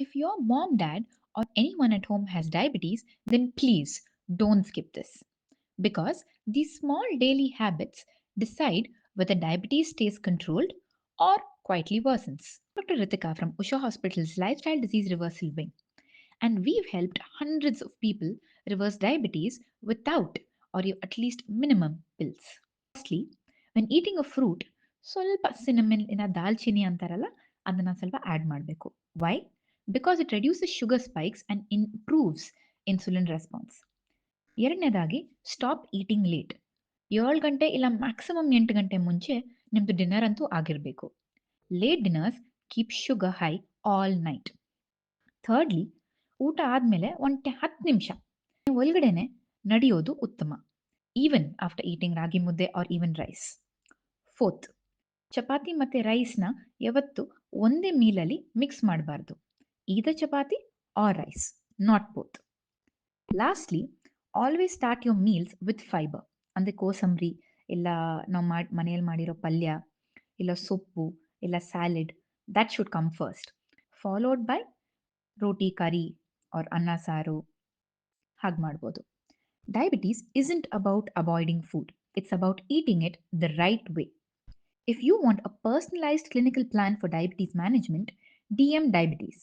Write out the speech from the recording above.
If your mom, dad, or anyone at home has diabetes, then please don't skip this. Because these small daily habits decide whether diabetes stays controlled or quietly worsens. Dr. Ritika from Usha Hospital's Lifestyle Disease Reversal Wing, and we've helped hundreds of people reverse diabetes without or at least minimum pills. Lastly, when eating a fruit, ಸ್ವಲ್ಪ cinnamon in a ದಾಲ್ಚಿನ್ನಿ ಅಂತಾರಲ್ಲ ಅದನ್ನ ಸ್ವಲ್ಪ add ಮಾಡಬೇಕು. Why? Because it reduces sugar spikes and improves insulin response. ಎರಡನೇದಾಗಿ stop eating late. 7 ಗಂಟೆ ಇಲ್ಲ maximum 8 ಗಂಟೆ ಮುಂಚೆ ನಿಮ್ಮದು ಡಿನ್ನರ್ ಅಂತೂ ಆಗಿರಬೇಕು. Late dinners keep sugar high all night. Thirdly, ಊಟ ಆದಮೇಲೆ 10 ನಿಮಿಷ ಒಳಗಡೆನೆ ನಡೆಯೋದು ಉತ್ತಮ, even after eating ragi mudde or even rice. Fourth, chapati ಮತ್ತು ರೈಸ್ನ ಯಾವತ್ತು ಒಂದೇ ಮೀಲಲ್ಲಿ ಮಿಕ್ಸ್ ಮಾಡಬಾರ್ದು. Either chapati or rice, not both. Lastly, always start your meals with fibre. ಅಂದರೆ ಕೋಸಂಬರಿ ಇಲ್ಲ ನಾವು ಮನೆಯಲ್ಲಿ ಮಾಡಿರೋ ಪಲ್ಯ ಇಲ್ಲ ಸೊಪ್ಪು ಇಲ್ಲ salad, that should come first, followed by roti curry or anna saaru. ಹಾಗೆ ಮಾಡ್ಬೋದು. Diabetes isn't about avoiding food, it's about eating it the right way. If you want a personalized clinical plan for diabetes management, DM Diabetes.